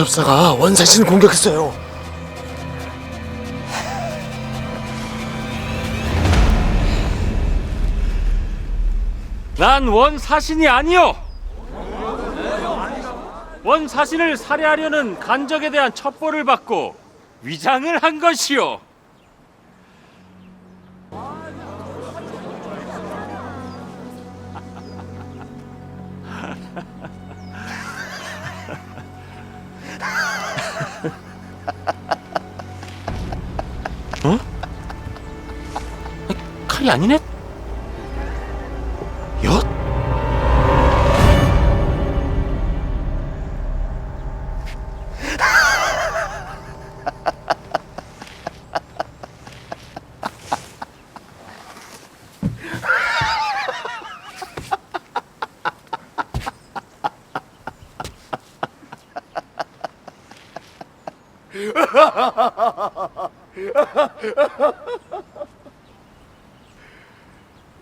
협사가 원사신을 공격했어요. 난 원사신이 아니요. 원사신을 살해하려는 간적에 대한 첩보를 받고 위장을 한 것이요. 어? 칼이 아니네? 엿?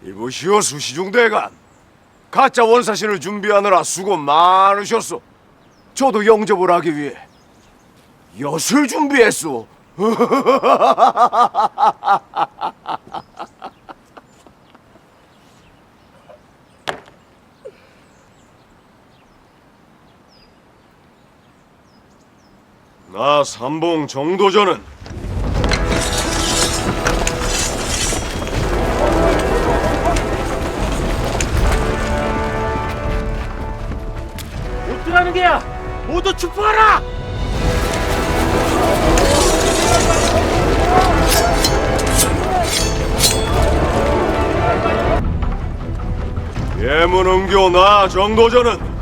이보시오 수시중 대간, 가짜 원사신을 준비하느라 수고 많으셨소. 저도 영접을 하기 위해 엿을 준비했소. 나 삼봉 정도전은 어쩌라는 게야? 모두 축포하라! 예문은교 나 정도전은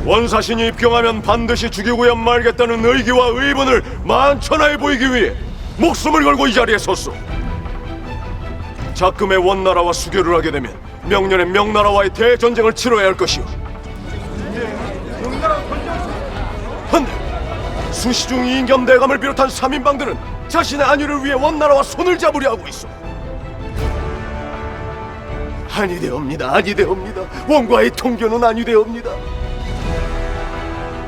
원사신이 입경하면 반드시 죽이고야 말겠다는 의기와 의분을 만천하에 보이기 위해 목숨을 걸고 이 자리에 섰소. 작금의 원나라와 수교를 하게 되면 명년의 명나라와의 대전쟁을 치러야 할 것이오. 한데 수시중 이인겸 대감을 비롯한 3인방들은 자신의 안위를 위해 원나라와 손을 잡으려 하고 있어. 아니되옵니다. 아니되옵니다. 원과의 통교는 아니되옵니다.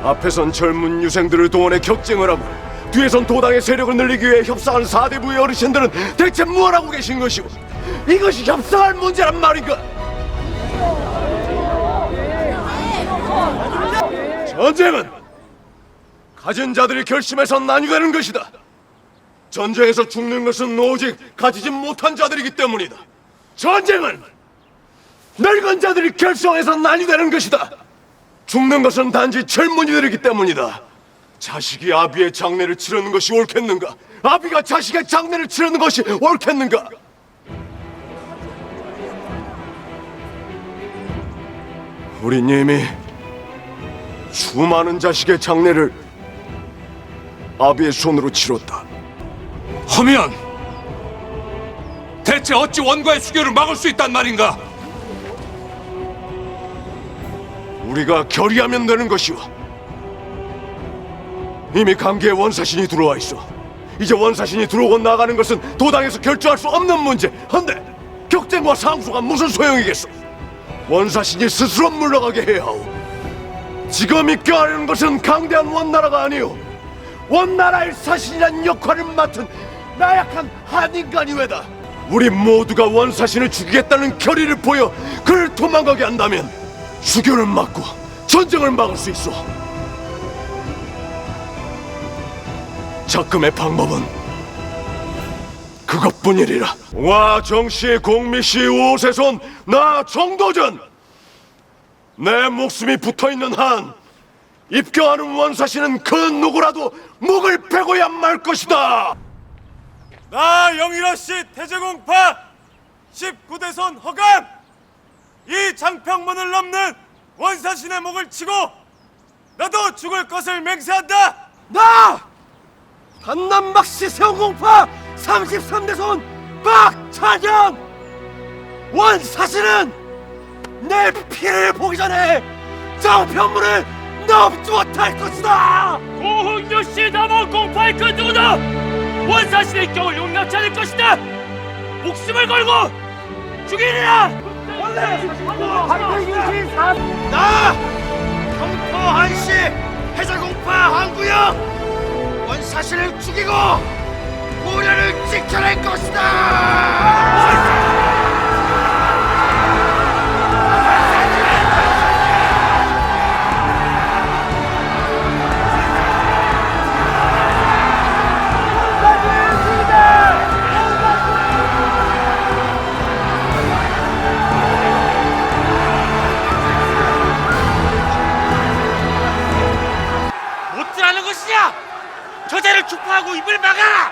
앞에선 젊은 유생들을 동원해 격쟁을 하고 뒤에선 도당의 세력을 늘리기 위해 협상한 사대부의 어르신들은 대체 뭘 하고 계신 것이오? 이것이 협상할 문제란 말인가? 전쟁은 가진 자들이 결심해서 나뉘는 것이다. 전쟁에서 죽는 것은 오직 가지지 못한 자들이기 때문이다. 전쟁은 늙은 자들이 결성해서 나뉘는 것이다. 죽는 것은 단지 젊은이들이기 때문이다. 자식이 아비의 장례를 치르는 것이 옳겠는가? 아비가 자식의 장례를 치르는 것이 옳겠는가? 우린 이미 수많은 자식의 장례를 아비의 손으로 치렀다. 하면 대체 어찌 원과의 수교를 막을 수 있단 말인가? 우리가 결의하면 되는 것이오. 이미 강계에 원사신이 들어와 있어. 이제 원사신이 들어오고 나가는 것은 도당에서 결정할 수 없는 문제. 한데 격쟁과 상수가 무슨 소용이겠어? 원사신이 스스로 물러가게 해야 하오. 지금 입경하려는 것은 강대한 원나라가 아니오. 원나라의 사신이란 역할을 맡은 나약한 한인간이 외다. 우리 모두가 원사신을 죽이겠다는 결의를 보여 그를 도망가게 한다면 수교를 막고 전쟁을 막을 수 있어. 작금의 방법은 그것뿐이리라. 와 정씨, 공미씨, 오세손, 나 정도전, 내 목숨이 붙어있는 한 입경하는 원사신은 그 누구라도 목을 베고야 말 것이다. 나 영일아씨 태제공파 19대선 허감, 이 장평문을 넘는 원사신의 목을 치고 나도 죽을 것을 맹세한다. 나 한남박씨 세운공파 33대손 박찬영, 원사신은 내 피를 보기 전에 장평문을 넘지 못할 것이다. 고흥유씨 남원 공파의 그 누구도 원사신의 경을 용납치 않을 것이다. 목숨을 걸고 죽이리라. 나 경포 한씨 해자공파 한구영 원사신을 죽이고 고려를 지켜낼 것이다. 못들하는 것이냐? 저자를 추파하고 입을 막아라!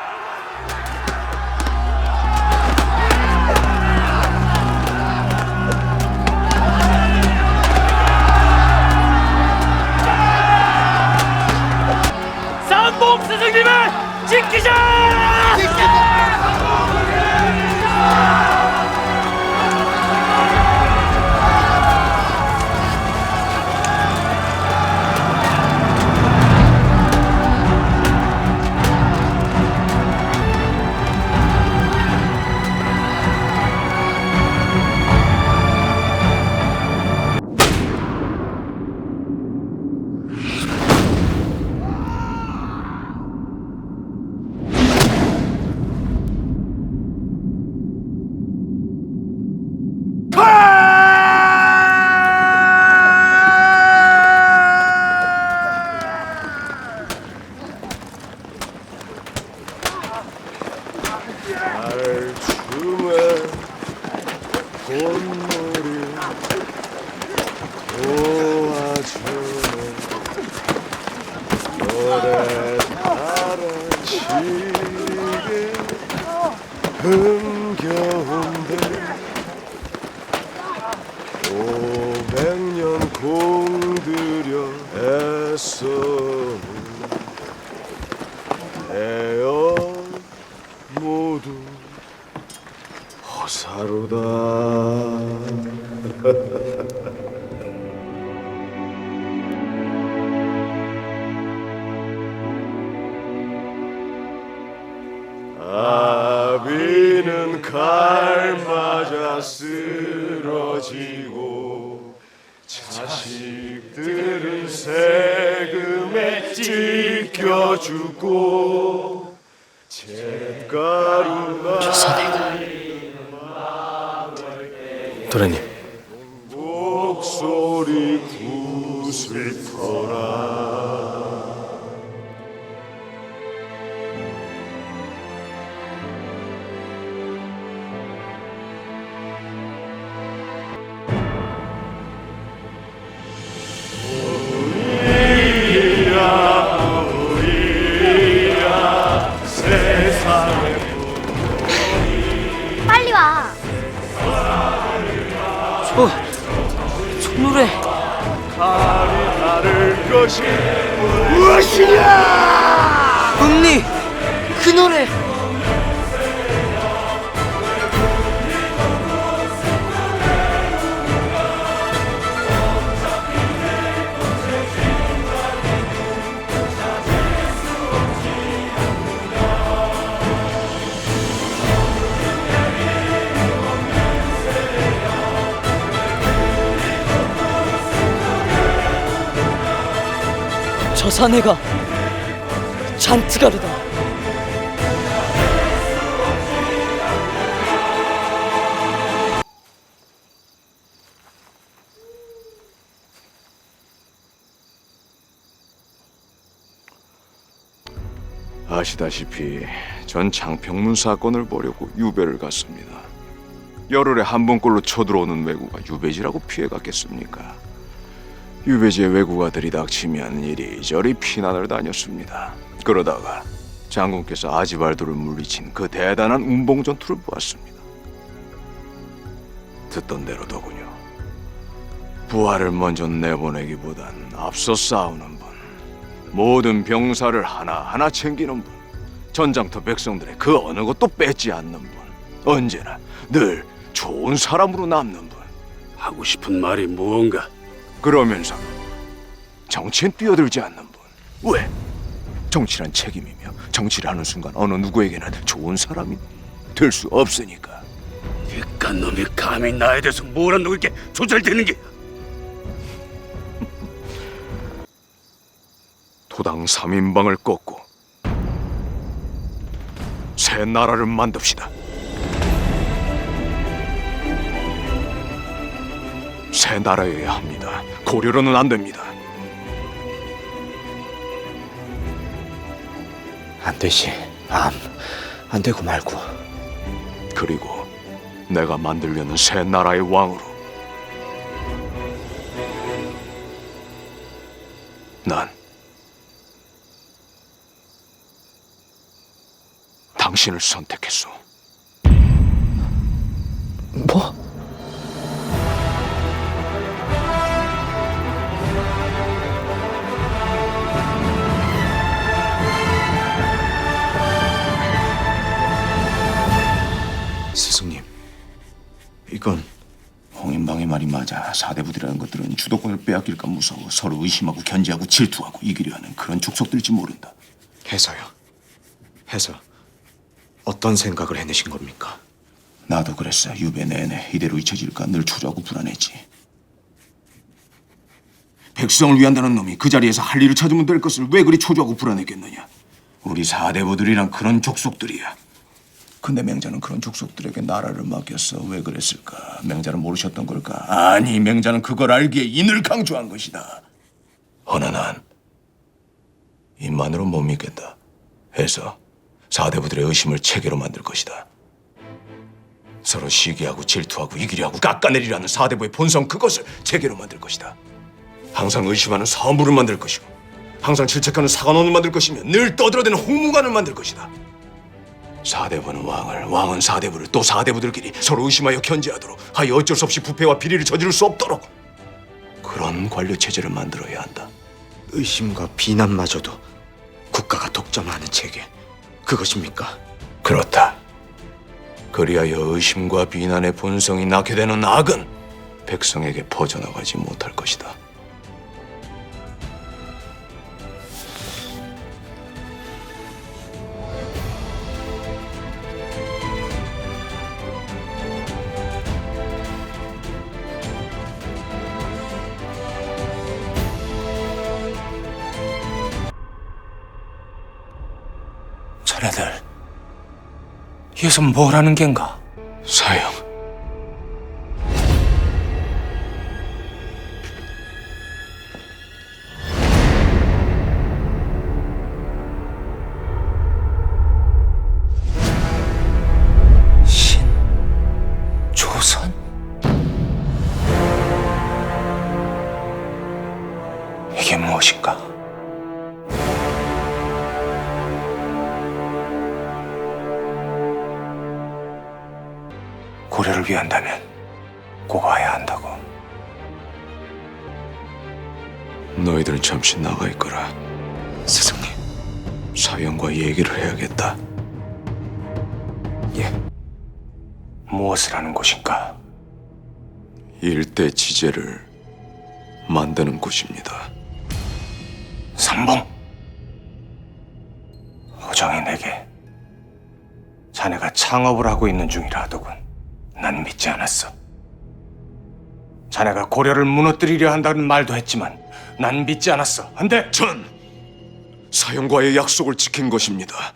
삼봉 스승님을 지키자! 알춤의 콧물이 도와주네 노래 달아치게 흥겨운데 500년 공들여 애써 내어 모두 허사로다. 아비는 칼 맞아 쓰러지고 자식들은 세금에 찢겨 죽고 잿가루가 도련님, 목소리 구슬퍼라. 우리야 세상에 빨리 와. 저 노래 칼이 다를 것이 무엇이냐? 언니 그 노래 저 사내가 잔트가르다. 아시다시피 전 장평문 사건을 보려고 유배를 갔습니다. 열흘에 한 번꼴로 쳐들어오는 왜구가 유배지라고 피해갔겠습니까? 유배지에 왜구가 들이닥치면 이리저리 피난을 다녔습니다. 그러다가 장군께서 아지발도를 물리친 그 대단한 운봉 전투를 보았습니다. 듣던 대로더군요. 부하를 먼저 내보내기보단 앞서 싸우는 분, 모든 병사를 하나하나 챙기는 분, 전장터 백성들의 그 어느 것도 뺏지 않는 분, 언제나 늘 좋은 사람으로 남는 분. 하고 싶은 말이 무언가? 그러면서 정치엔 뛰어들지 않는 분. 왜? 정치란 책임이며 정치를 하는 순간 어느 누구에게나 좋은 사람이 될 수 없으니까. 그깟 놈이 감히 나에 대해서 뭐란 놈에게 조절되는 게? 토당 3인방을 꺾고 새 나라를 만듭시다. 새 나라여야 합니다. 고려로는 안 됩니다. 안 되지. 안 되고 말고. 그리고 내가 만들려는 새 나라의 왕으로 난 당신을 선택했소. 뭐? 스승님, 이건 홍인방의 말이 맞아. 사대부들이라는 것들은 주도권을 빼앗길까 무서워 서로 의심하고 견제하고 질투하고 이기려 하는 그런 족속들일지 모른다. 해서요. 해서 어떤 생각을 해내신 겁니까? 나도 그랬어. 유배 내내 이대로 잊혀질까 늘 초조하고 불안했지. 백성을 위한다는 놈이 그 자리에서 할 일을 찾으면 될 것을 왜 그리 초조하고 불안했겠느냐. 우리 사대부들이란 그런 족속들이야. 근데 맹자는 그런 족속들에게 나라를 맡겼어. 왜 그랬을까? 맹자는 모르셨던 걸까? 아니, 맹자는 그걸 알기에 인을 강조한 것이다. 허나 난 입만으로 못 믿겠다. 해서 사대부들의 의심을 체계로 만들 것이다. 서로 시기하고 질투하고 이기려 하고 깎아내리라는 사대부의 본성, 그것을 체계로 만들 것이다. 항상 의심하는 사무를 만들 것이고 항상 질책하는 사관원을 만들 것이며 늘 떠들어대는 홍무관을 만들 것이다. 사대부는 왕을, 왕은 사대부를, 또 사대부들끼리 서로 의심하여 견제하도록 하여 어쩔 수 없이 부패와 비리를 저지를 수 없도록 그런 관료 체제를 만들어야 한다. 의심과 비난마저도 국가가 독점하는 체계, 그것입니까? 그렇다. 그리하여 의심과 비난의 본성이 낳게 되는 악은 백성에게 퍼져나가지 못할 것이다. 자네들, 여기서 뭘 하는 겐가? 사형. 조선? 이게 무엇인가? 고려를 위한다면 꼭 와야 한다고. 너희들은 잠시 나가 있거라. 스승님. 사형과 얘기를 해야겠다. 예. 무엇을 하는 곳인가? 일대 지제를 만드는 곳입니다. 선봉, 호정이 내게 자네가 창업을 하고 있는 중이라 하더군. 난 믿지 않았어. 자네가 고려를 무너뜨리려 한다는 말도 했지만 난 믿지 않았어. 안 돼! 전 사형과의 약속을 지킨 것입니다.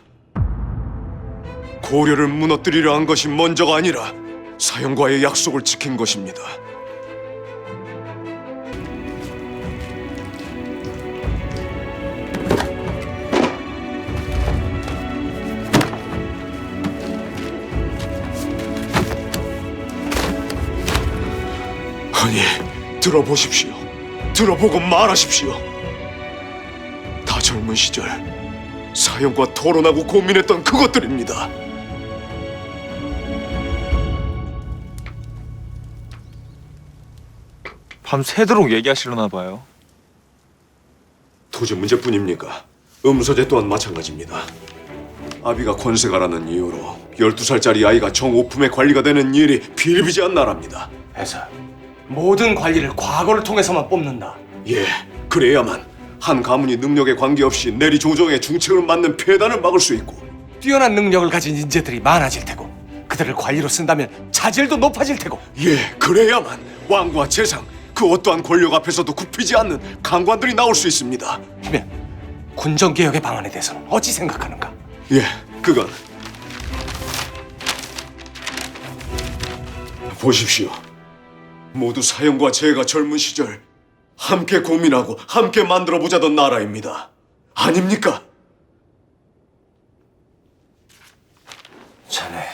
고려를 무너뜨리려 한 것이 먼저가 아니라 사형과의 약속을 지킨 것입니다. 아니, 들어보십시오. 들어보고 말하십시오. 다 젊은 시절 사형과 토론하고 고민했던 그것들입니다. 밤새도록 얘기하시려나 봐요. 토지 문제뿐입니까? 음서제 또한 마찬가지입니다. 아비가 권세가라는 이유로 12살짜리 아이가 정오품의 관리가 되는 일이 비일비재한 나라입니다. 해서 모든 관리를 과거를 통해서만 뽑는다. 예, 그래야만 한 가문이 능력에 관계없이 내리 조정의 중책을 맡는 폐단을 막을 수 있고, 뛰어난 능력을 가진 인재들이 많아질 테고 그들을 관리로 쓴다면 자질도 높아질 테고. 예, 그래야만 왕과 재상 그 어떠한 권력 앞에서도 굽히지 않는 강관들이 나올 수 있습니다. 하면 군정개혁의 방안에 대해서는 어찌 생각하는가? 예, 그건 보십시오. 모두 사형과 제가 젊은 시절 함께 고민하고 함께 만들어 보자던 나라입니다. 아닙니까? 자네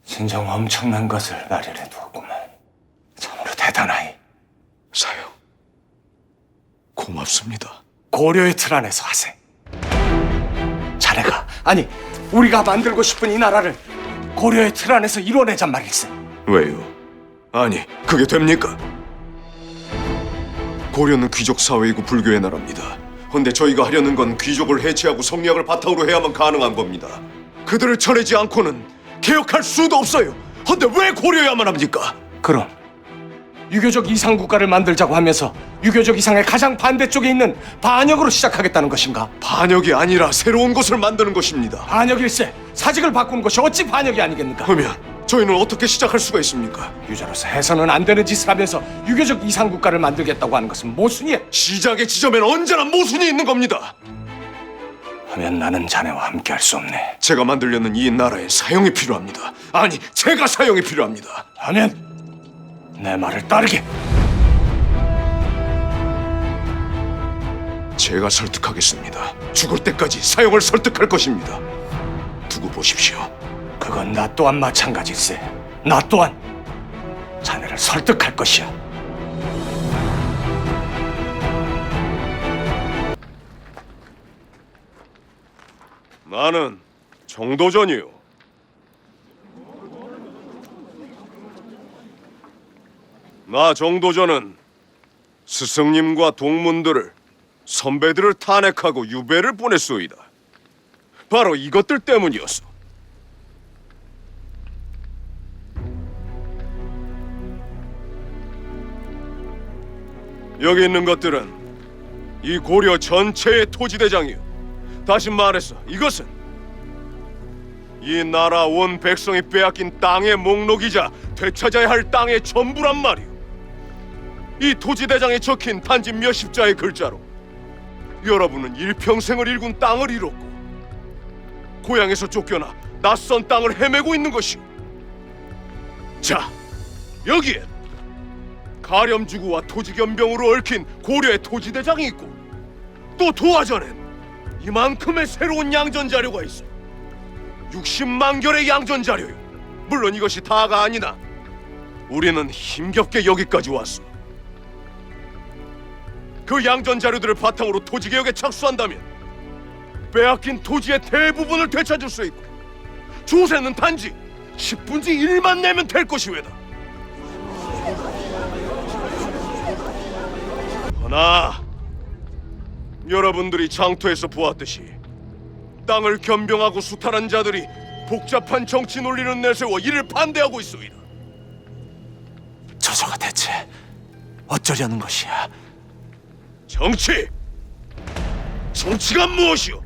진정 엄청난 것을 나련해 두었구만. 참으로 대단하이. 사형, 고맙습니다. 고려의 틀 안에서 하세. 자네가 아니 우리가 만들고 싶은 이 나라를 고려의 틀 안에서 이뤄내잔 말일세. 왜요? 아니, 그게 됩니까? 고려는 귀족 사회이고 불교의 나라입니다. 근데 저희가 하려는 건 귀족을 해체하고 성리학을 바탕으로 해야만 가능한 겁니다. 그들을 쳐내지 않고는 개혁할 수도 없어요. 근데 왜 고려야만 합니까? 그럼 유교적 이상 국가를 만들자고 하면서 유교적 이상의 가장 반대쪽에 있는 반역으로 시작하겠다는 것인가? 반역이 아니라 새로운 것을 만드는 것입니다. 반역일세. 사직을 바꾸는 것이 어찌 반역이 아니겠는가? 그러면 저희는 어떻게 시작할 수가 있습니까? 유저로서 해서는 안 되는 짓을 하면서 유교적 이상 국가를 만들겠다고 하는 것은 모순이야. 시작의 지점엔 언제나 모순이 있는 겁니다. 하면 나는 자네와 함께 할 수 없네. 제가 만들려는 이 나라엔 사형이 필요합니다. 아니, 제가 사형이 필요합니다. 하면 내 말을 따르게. 제가 설득하겠습니다. 죽을 때까지 사형을 설득할 것입니다. 두고 보십시오. 그건 나 또한 마찬가지일세. 나 또한 자네를 설득할 것이야. 나는 정도전이요. 나 정도전은 스승님과 동문들을, 선배들을 탄핵하고 유배를 보냈소이다. 바로 이것들 때문이었어. 여기 있는 것들은 이 고려 전체의 토지대장이요. 다시 말해서 이것은 이 나라 온 백성이 빼앗긴 땅의 목록이자 되찾아야 할 땅의 전부란 말이오. 이 토지대장에 적힌 단지 몇십 자의 글자로 여러분은 일평생을 일군 땅을 잃었고 고향에서 쫓겨나 낯선 땅을 헤매고 있는 것이오. 자, 여기에 가렴주구와 토지견병으로 얽힌 고려의 토지대장이 있고 또 도화전엔 이만큼의 새로운 양전자료가 있어. 60만 결의 양전자료요. 물론 이것이 다가 아니나 우리는 힘겹게 여기까지 왔어. 그 양전자료들을 바탕으로 토지개혁에 착수한다면 빼앗긴 토지의 대부분을 되찾을 수 있고 조세는 단지 10분지 1만 내면 될 것이외다. 허나 여러분들이 장터에서 보았듯이 땅을 겸병하고 수탈한 자들이 복잡한 정치 논리를 내세워 이를 반대하고 있소이다. 저저가 대체 어쩌려는 것이야? 정치! 정치가 무엇이오?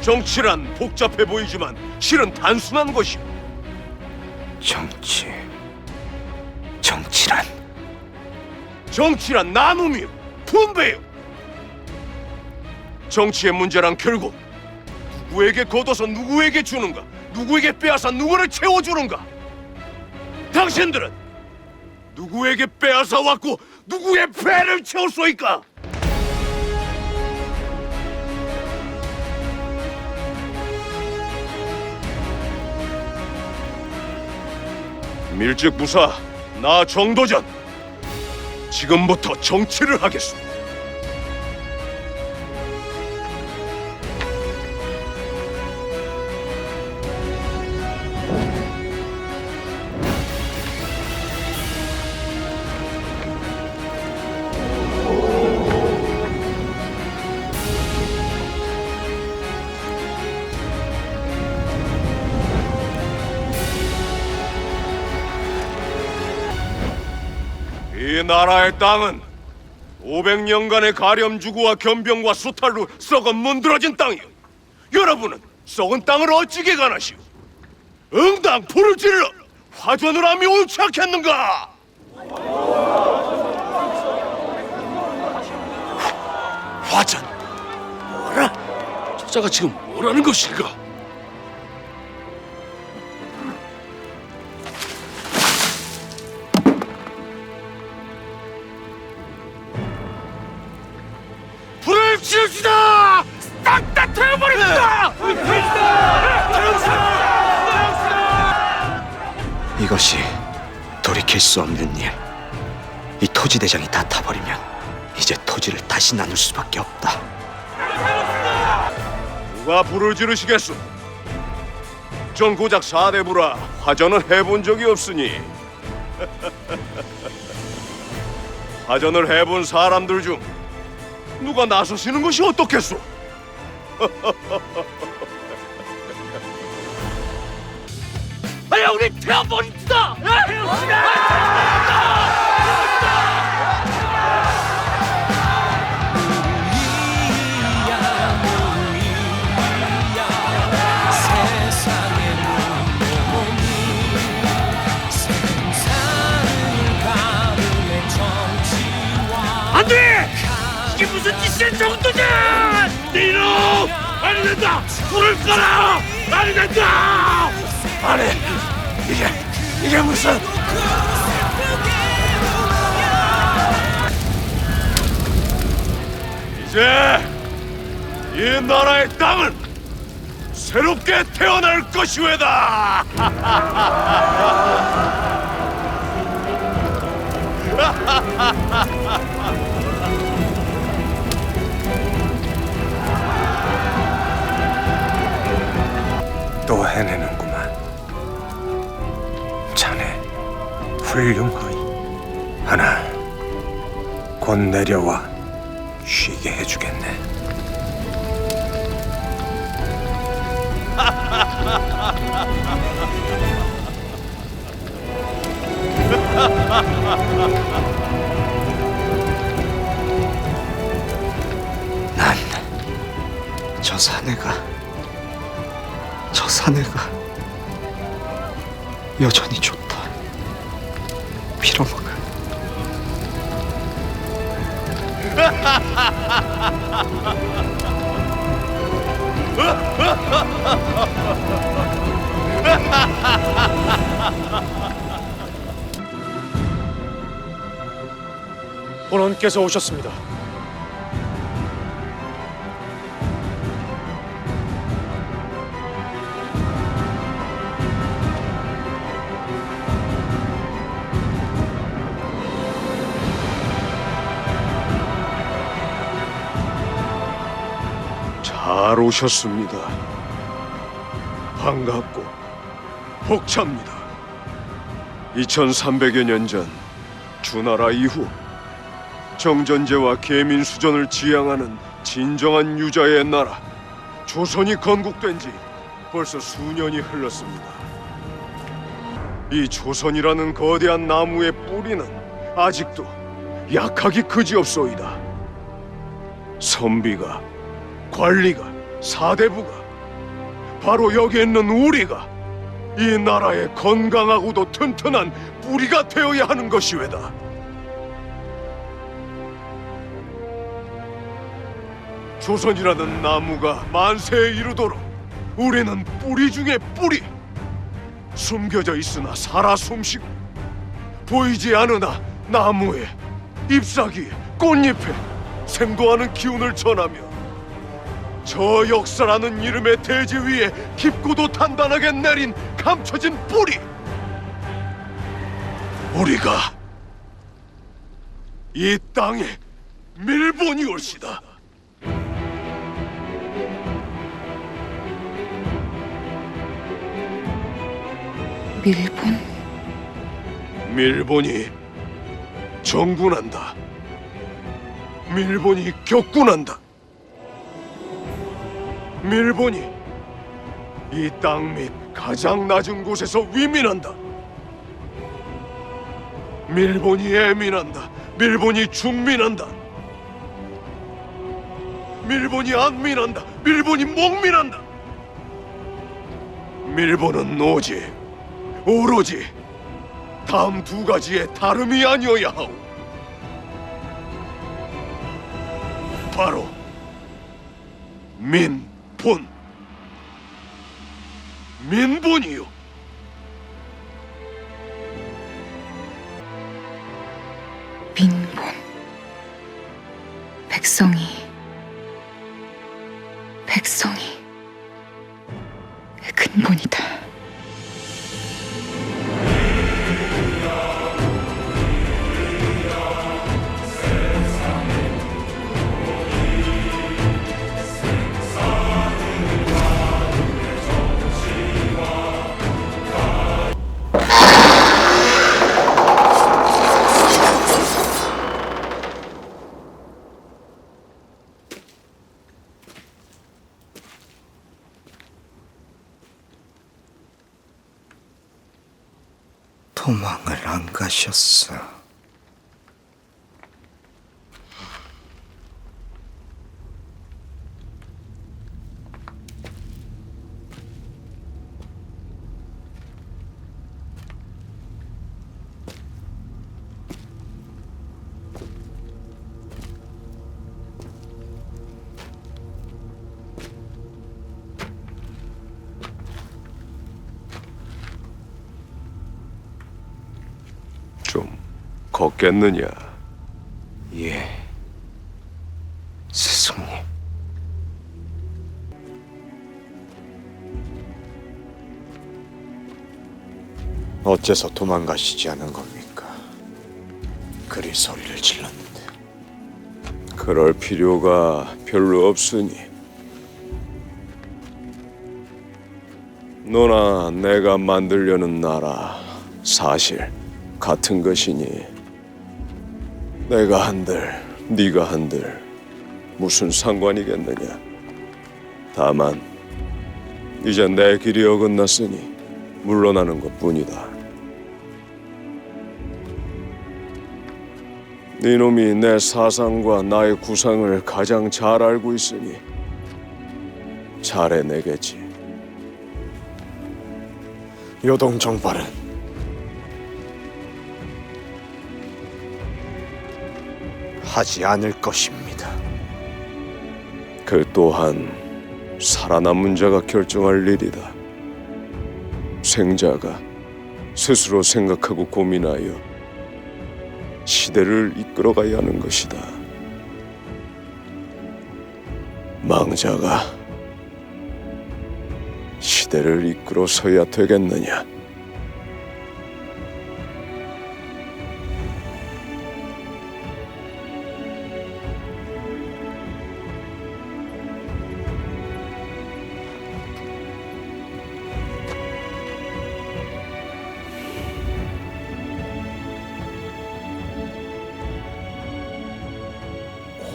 정치란 복잡해 보이지만 실은 단순한 것이오. 정치란 나눔이요, 분배요. 정치의 문제란 결국 누구에게 걷어서 누구에게 주는가, 누구에게 빼앗아 누구를 채워주는가. 당신들은 누구에게 빼앗아 왔고 누구의 배를 채웠소이까? 밀직부사 나 정도전 지금부터 정치를 하겠소. 이 나라의 땅은 500년간의 가렴주구와 겸병과 수탈로 썩어 문드러진 땅이오. 여러분은 썩은 땅을 어찌게 가나시오? 응당 불을 질러 화전을 하며 옳지 않겠는가? 화전! 뭐라? 저자가 지금 뭐라는 것인가? 치릅시다! 싹 다 태워버립시다! 이것이 돌이킬 수 없는 일. 이 토지대장이 다 타버리면 이제 토지를 다시 나눌 수밖에 없다. 누가 불을 지르시겠소? 전 고작 4대부라 화전을 해본 적이 없으니 화전을 해본 사람들 중 누가 나서시는 것이 어떻겠소? 아야 우리 태워버립시다! 안돼! 이게 무슨 짓이야 정도자! 네 이놈! 안 된다! 불을 꺼라! 안 된다! 아니 이게 무슨 이제 이 나라의 땅은 새롭게 태어날 것이외다. 또 해내는구만. 자네 훌륭하이. 하나 곧 내려와 쉬게 해주겠네. 난 저 사내가 여전히 좋다. 빌어먹을. 본원께서 오셨습니다. 잘 오셨습니다. 반갑고 벅찹니다. 2300여 년 전 주나라 이후 정전제와 계민수전을 지향하는 진정한 유자의 나라 조선이 건국된 지 벌써 수년이 흘렀습니다. 이 조선이라는 거대한 나무의 뿌리는 아직도 약하기 그지없소이다. 선비가, 관리가, 사대부가 바로 여기 있는 우리가 이 나라의 건강하고도 튼튼한 뿌리가 되어야 하는 것이외다. 조선이라는 나무가 만세에 이르도록 우리는 뿌리 중에 뿌리, 숨겨져 있으나 살아 숨쉬고 보이지 않으나 나무에, 잎사귀에, 꽃잎에 생도하는 기운을 전하며 저 역사라는 이름의 대지 위에 깊고도 단단하게 내린 감춰진 뿌리. 우리가 이 땅에 밀본이 올시다. 밀본? 밀본이 정군한다. 밀본이 격군한다. 밀본이 이 땅 밑 가장 낮은 곳에서 위민한다. 밀본이 애민한다. 밀본이 중민한다. 밀본이 안민한다. 밀본이 목민한다. 밀본은 오로지 다음 두 가지의 다름이 아니어야 하오. 바로 민본이요. 민본. 백성이 백성이 근본이다. 도망을 안 가셨어. 좀 걷겠느냐? 예, 스승님. 어째서 도망가시지 않은 겁니까? 그리 소리를 질렀는데. 그럴 필요가 별로 없으니. 너나 내가 만들려는 나라 사실 같은 것이니 내가 한들 네가 한들 무슨 상관이겠느냐. 다만 이제 내 길이 어긋났으니 물러나는 것뿐이다. 네 놈이 내 사상과 나의 구상을 가장 잘 알고 있으니 잘해내겠지. 요동정발은 하지 않을 것입니다. 그 또한 살아남은 자가 결정할 일이다. 생자가 스스로 생각하고 고민하여 시대를 이끌어가야 하는 것이다. 망자가 시대를 이끌어서야 되겠느냐?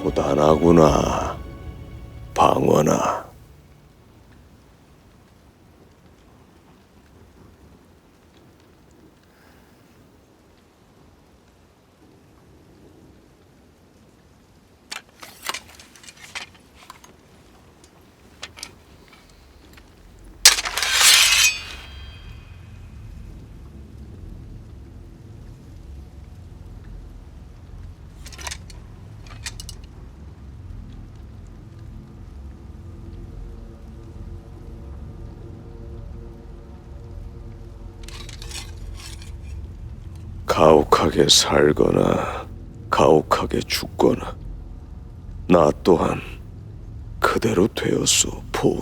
고단하구나, 방원아. 가혹하게 살거나 가혹하게 죽거나 나 또한 그대로 되었소, 본.